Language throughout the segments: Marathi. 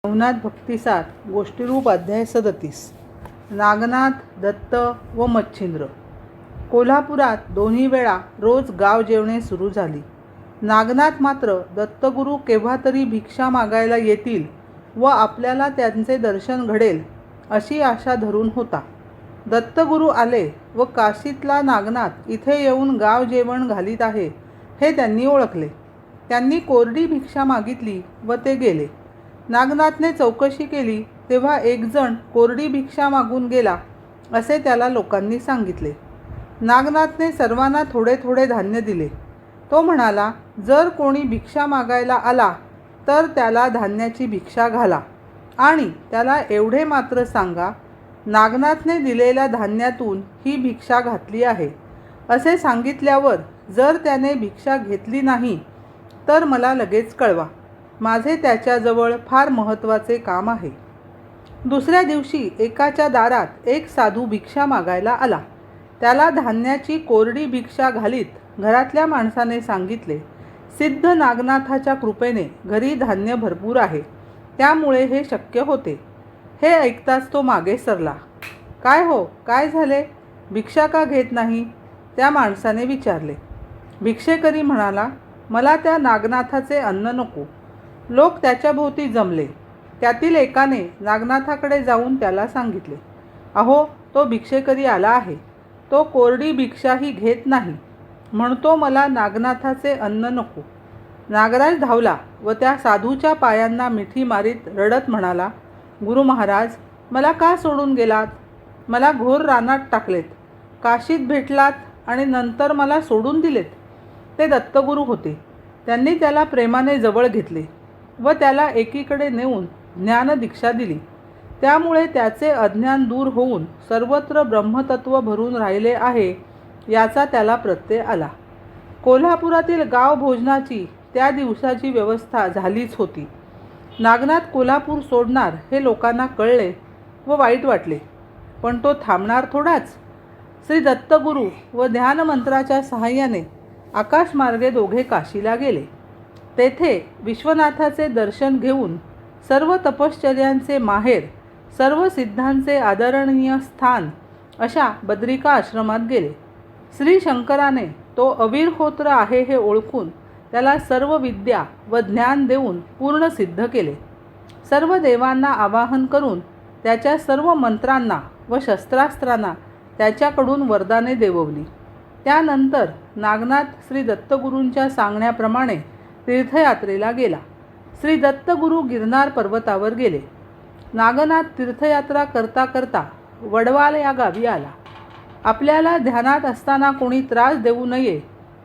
नवनाथ भक्तिसार गोष्टीरूप अध्याय 37. नागनाथ, दत्त व मच्छिंद्र. कोल्हापुरात दोन्ही वेळा रोज गाव जेवणे सुरू झाली. नागनाथ मात्र दत्तगुरू केव्हा तरी भिक्षा मागायला येतील व आपल्याला त्यांचे दर्शन घडेल अशी आशा धरून होता. दत्तगुरू आले व काशीतला नागनाथ इथे येऊन गाव जेवण घालीत आहे हे त्यांनी ओळखले. त्यांनी कोरडी भिक्षा मागितली व ते गेले. नागनाथने चौकशी केली तेव्हा एक जण कोरडी भिक्षा मागून गेला असे त्याला लोकांनी सांगितले. नागनाथने सर्वांना थोडे थोडे धान्य दिले. तो म्हणाला, जर कोणी भिक्षा मागायला आला तर त्याला धान्याची भिक्षा घाला आणि त्याला एवढे मात्र सांगा, नागनाथने दिलेल्या धान्यातून ही भिक्षा घातली आहे असे सांगितल्यावर जर त्याने भिक्षा घेतली नाही तर मला लगेच कळवा. माझे त्याच्याजवळ फार महत्त्वाचे काम आहे. दुसऱ्या दिवशी एकाच्या दारात एक साधू भिक्षा मागायला आला. त्याला धान्याची कोरडी भिक्षा घालीत घरातल्या माणसाने सांगितले, सिद्ध नागनाथाच्या कृपेने घरी धान्य भरपूर आहे, त्यामुळे हे शक्य होते. हे ऐकताच तो मागे सरला. काय हो, काय झाले? भिक्षा का घेत नाही? त्या माणसाने विचारले. भिक्षेकरी म्हणाला, मला त्या नागनाथाचे अन्न नको. लोक त्याच्याभोवती जमले. त्यातील एकाने नागनाथाकडे जाऊन त्याला सांगितले, अहो, तो भिक्षेकरी आला आहे. तो कोरडी भिक्षाही घेत नाही, म्हणतो मला नागनाथाचे अन्न नको. नागराज धावला व त्या साधूच्या पायांना मिठी मारीत रडत म्हणाला, गुरु महाराज, मला का सोडून गेलात? मला घोर रानात टाकलेत, काशीत भेटलात आणि नंतर मला सोडून दिलेत. ते दत्तगुरू होते. त्यांनी त्याला प्रेमाने जवळ घेतले व त्याला एकीकडे नेऊन ज्ञानदीक्षा दिली. त्यामुळे त्याचे अज्ञान दूर होऊन सर्वत्र ब्रह्मतत्व भरून राहिले आहे याचा त्याला प्रत्यय आला. कोल्हापुरातील गाव भोजनाची त्या दिवसाची व्यवस्था झालीच होती. नागनाथ कोल्हापूर सोडणार हे लोकांना कळले व वाईट वाटले, पण तो थांबणार थोडाच. श्री दत्तगुरू व ध्यानमंत्राच्या सहाय्याने आकाशमार्गे दोघे काशीला गेले. तेथे विश्वनाथाचे दर्शन घेऊन सर्व तपश्चर्यांचे माहेर, सर्व सिद्धांचे आदरणीय स्थान अशा बद्रिका आश्रमात गेले. श्री शंकराने तो अविरहोत्र आहे हे ओळखून त्याला सर्व विद्या व ज्ञान देऊन पूर्ण सिद्ध केले. सर्व देवांना आवाहन करून त्याच्या सर्व मंत्रांना व शस्त्रास्त्रांना त्याच्याकडून वरदाने देववली. त्यानंतर नागनाथ श्री दत्तगुरूंच्या सांगण्याप्रमाणे तीर्थयात्रेला गेला. श्री दत्तगुरू गिरनार पर्वतावर गेले. नागनाथ तीर्थयात्रा करता करता वडवाल या गावी आला. आपल्याला ध्यानात असताना कोणी त्रास देऊ नये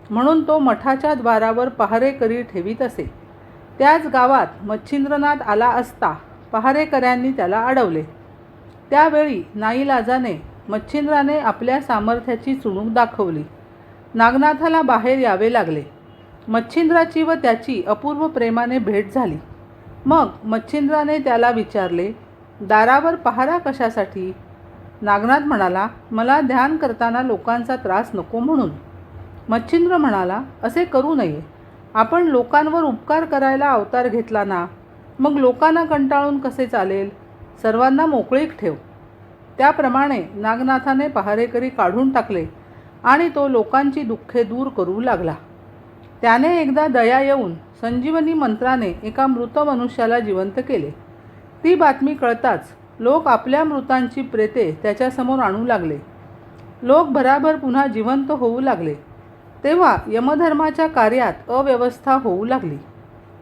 म्हणून तो मठाच्या द्वारावर पहारेकरी ठेवीत असे. त्याच गावात मच्छिंद्रनाथ आला असता पहारेकऱ्यांनी त्याला अडवले. त्यावेळी नाईलाजाने मच्छिंद्राने आपल्या सामर्थ्याची चुणूक दाखवली. नागनाथाला बाहेर यावे लागले. मच्छिंद्राची व त्याची अपूर्व प्रेमाने भेट झाली. मग मच्छिंद्राने त्याला विचारले, दारावर पहारा कशासाठी? नागनाथ म्हणाला, मला ध्यान करताना लोकांचा त्रास नको म्हणून. मच्छिंद्र म्हणाला, असे करू नये. आपण लोकांवर उपकार करायला अवतार घेतला ना, मग लोकांना कंटाळून कसे चालेल? सर्वांना मोकळीक ठेव. त्याप्रमाणे नागनाथाने पहारेकरी काढून टाकले आणि तो लोकांची दुःखे दूर करू लागला. त्याने एकदा दया येऊन संजीवनी मंत्राने एका मृत मनुष्याला जिवंत केले. ती बातमी कळताच लोक आपल्या मृतांची प्रेते त्याच्यासमोर आणू लागले. लोक भराभर पुन्हा जिवंत होऊ लागले. तेव्हा यमधर्माच्या कार्यात अव्यवस्था होऊ लागली.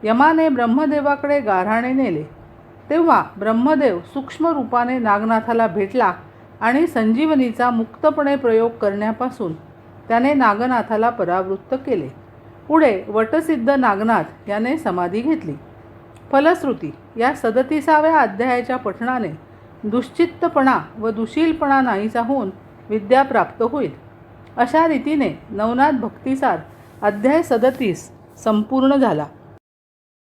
यमाने ब्रह्मदेवाकडे गाऱ्हाणे नेले. तेव्हा ब्रह्मदेव सूक्ष्म रूपाने नागनाथाला भेटला आणि संजीवनीचा मुक्तपणे प्रयोग करण्यापासून त्याने नागनाथाला परावृत्त केले. पुढे वटसिद्ध नागनाथ याने समाधी घेतली. फलश्रुती या 37व्या अध्यायाच्या पठणाने दुश्चित्तपणा व दुशीलपणा नाहीसा होऊन विद्या प्राप्त होईल. अशा रीतीने नवनाथ भक्तिसार अध्याय 37 संपूर्ण झाला.